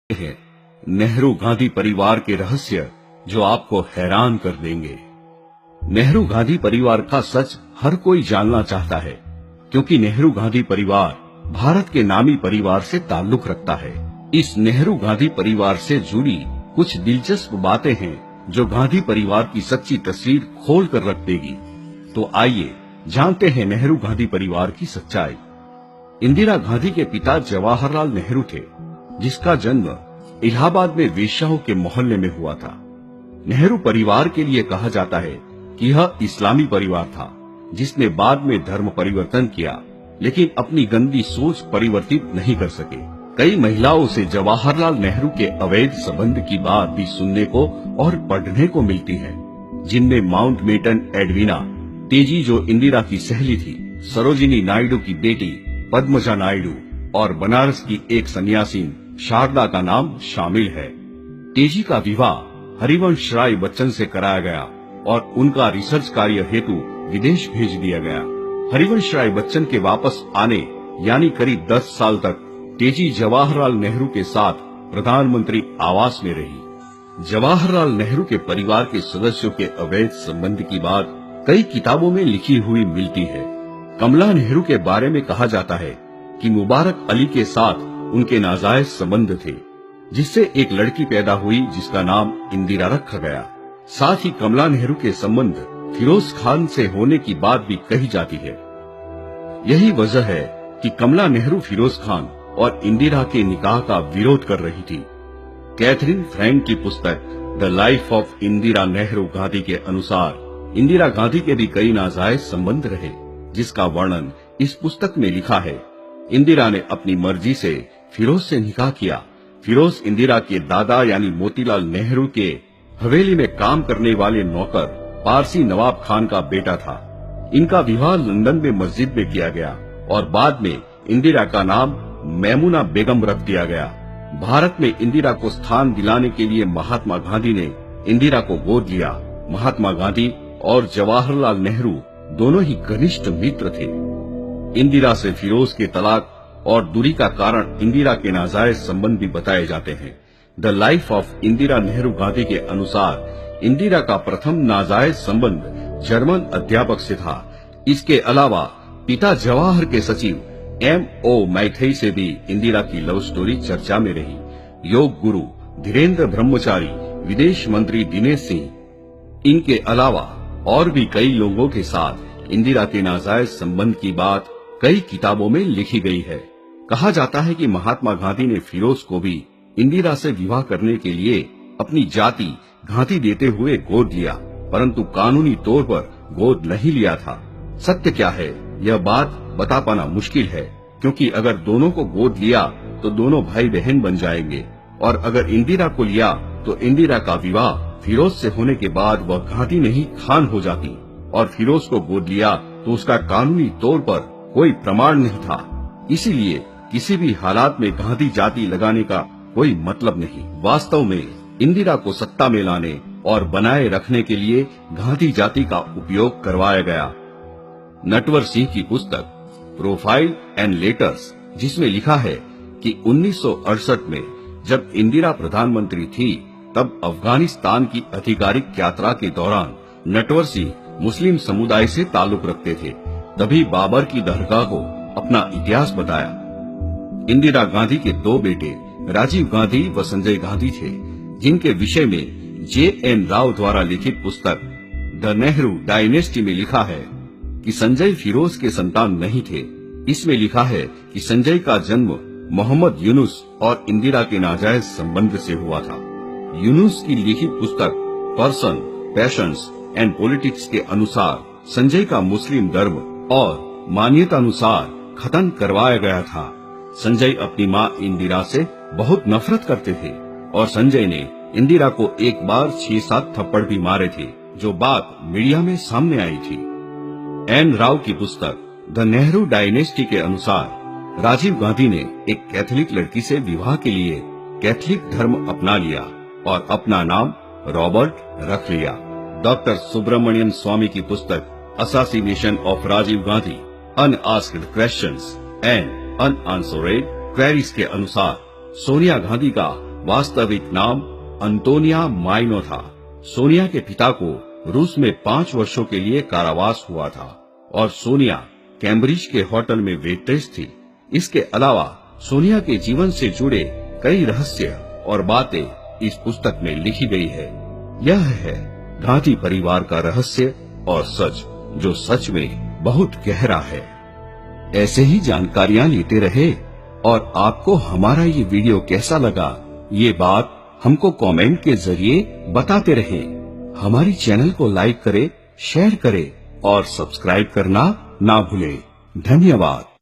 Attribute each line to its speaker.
Speaker 1: हैं नेहरू गांधी परिवार के रहस्य जो आपको हैरान कर देंगे। नेहरू गांधी परिवार का सच हर कोई जानना चाहता है, क्योंकि नेहरू गांधी परिवार भारत के नामी परिवार से ताल्लुक रखता है। इस नेहरू गांधी परिवार से जुड़ी कुछ दिलचस्प बातें हैं जो गांधी परिवार की सच्ची तस्वीर खोल कर रख देगी। तो आइए जानते हैं नेहरू गांधी परिवार की सच्चाई। इंदिरा गांधी के पिता जवाहरलाल नेहरू थे, जिसका जन्म इलाहाबाद में वेश्याओं के मोहल्ले में हुआ था। नेहरू परिवार के लिए कहा जाता है कि यह इस्लामी परिवार था, जिसने बाद में धर्म परिवर्तन किया, लेकिन अपनी गंदी सोच परिवर्तित नहीं कर सके। कई महिलाओं से जवाहरलाल नेहरू के अवैध संबंध की बात भी सुनने को और पढ़ने को मिलती है, जिनमें माउंटबेटन एडविना, तेजी जो इंदिरा की सहेली थी, सरोजिनी नायडू की बेटी पद्मजा नायडू और बनारस की एक सन्यासीन शारदा का नाम शामिल है। तेजी का विवाह हरिवंश राय बच्चन से कराया गया और उनका रिसर्च कार्य हेतु विदेश भेज दिया गया। हरिवंश राय बच्चन के वापस आने यानी करीब 10 साल तक तेजी जवाहरलाल नेहरू के साथ प्रधानमंत्री आवास में रही। जवाहरलाल नेहरू के परिवार के सदस्यों के अवैध संबंध की बात कई किताबों में लिखी हुई मिलती है। कमला नेहरू के बारे में कहा जाता है कि मुबारक अली के साथ उनके नाजायज संबंध थे, जिससे एक लड़की पैदा हुई जिसका नाम इंदिरा रखा गया। साथ ही कमला नेहरू के संबंध फिरोज खान से होने की बात भी कही जाती है। यही वजह है कि कमला नेहरू फिरोज खान और इंदिरा के निकाह का विरोध कर रही थी। कैथरीन फ्रैंक की पुस्तक the life of Indira Nehru Gandhi के अनुसार इंदिरा गांधी के भी कई नाजायज संबंध रहे, जिसका वर्णन इस पुस्तक में लिखा है। इंदिरा ने अपनी मर्जी से फिरोज से निकाह किया। फिरोज इंदिरा के दादा यानी मोतीलाल नेहरू के हवेली में काम करने वाले नौकर पारसी नवाब खान का बेटा था। इनका विवाह लंदन में मस्जिद में किया गया और बाद में इंदिरा का नाम मैमुना बेगम रख दिया गया। भारत में इंदिरा को स्थान दिलाने के लिए महात्मा गांधी ने इंदिरा को गोद लिया। महात्मा गांधी और जवाहरलाल नेहरू दोनों ही घनिष्ठ मित्र थे। इंदिरा से फिरोज के तलाक और दूरी का कारण इंदिरा के नाजायज संबंध भी बताए जाते हैं। The life of Indira Nehru Gandhi के अनुसार इंदिरा का प्रथम नाजायज संबंध जर्मन अध्यापक से था। इसके अलावा पिता जवाहर के सचिव M.O. मैथई से भी इंदिरा की लव स्टोरी चर्चा में रही। योग गुरु धीरेन्द्र ब्रह्मचारी, विदेश मंत्री दिनेश सिंह, इनके अलावा और भी कई लोगों के साथ इंदिरा के नाजायज संबंध की बात कई किताबों में लिखी गई है। कहा जाता है कि महात्मा गांधी ने फिरोज को भी इंदिरा से विवाह करने के लिए अपनी जाति गांधी देते हुए गोद लिया, परंतु कानूनी तौर पर गोद नहीं लिया था। सत्य क्या है, यह बात बता पाना मुश्किल है, क्योंकि अगर दोनों को गोद लिया तो दोनों भाई बहन बन जाएंगे, और अगर इंदिरा को लिया तो इंदिरा का विवाह फिरोज से होने के बाद वह गांधी नहीं खान हो जाती, और फिरोज को गोद लिया तो उसका कानूनी तौर पर कोई प्रमाण नहीं था। इसीलिए किसी भी हालात में गांधी जाति लगाने का कोई मतलब नहीं। वास्तव में इंदिरा को सत्ता में लाने और बनाए रखने के लिए गांधी जाति का उपयोग करवाया गया। नटवर सिंह की पुस्तक प्रोफाइल एंड लेटर्स, जिसमें लिखा है कि 1968 में जब इंदिरा प्रधानमंत्री थी, तब अफगानिस्तान की आधिकारिक यात्रा के दौरान नटवर सिंह मुस्लिम समुदाय से ताल्लुक रखते थे। तभी बाबर की दरगाह को अपना इतिहास बताया। इंदिरा गांधी के 2 बेटे राजीव गांधी व संजय गांधी थे, जिनके विषय में J.N. राव द्वारा लिखित पुस्तक द नेहरू डायनेस्टी में लिखा है कि संजय फिरोज के संतान नहीं थे। इसमें लिखा है कि संजय का जन्म मोहम्मद यूनुस और इंदिरा के नाजायज संबंध से हुआ था। यूनुस की लिखित पुस्तक पर्सन, पैशंस एंड पॉलिटिक्स के अनुसार संजय का मुस्लिम धर्म और मान्यता अनुसार खतन करवाया गया था। संजय अपनी मां इंदिरा से बहुत नफरत करते थे और संजय ने इंदिरा को एक बार 6-7 थप्पड़ भी मारे थे, जो बात मीडिया में सामने आई थी। एन राव की पुस्तक द नेहरू डायनेस्टी के अनुसार राजीव गांधी ने एक कैथोलिक लड़की से विवाह के लिए कैथोलिक धर्म अपना लिया और अपना नाम रॉबर्ट रख लिया। डॉक्टर सुब्रमण्यन स्वामी की पुस्तक assassination of Rajiv Gandhi, unasked questions and unanswered queries के अनुसार सोनिया गांधी का वास्तविक नाम अंतोनिया माइनो था। सोनिया के पिता को रूस में 5 वर्षों के लिए कारावास हुआ था और सोनिया कैम्ब्रिज के होटल में वेट्रेस थी। इसके अलावा सोनिया के जीवन से जुड़े कई रहस्य और बातें इस पुस्तक में लिखी गई है। यह है गांधी परिवार का रहस्य और सच, जो सच में बहुत गहरा है। ऐसे ही जानकारियां लेते रहे और आपको हमारा ये वीडियो कैसा लगा, ये बात हमको कमेंट के जरिए बताते रहे। हमारी चैनल को लाइक करें, शेयर करें और सब्सक्राइब करना ना भूलें। धन्यवाद।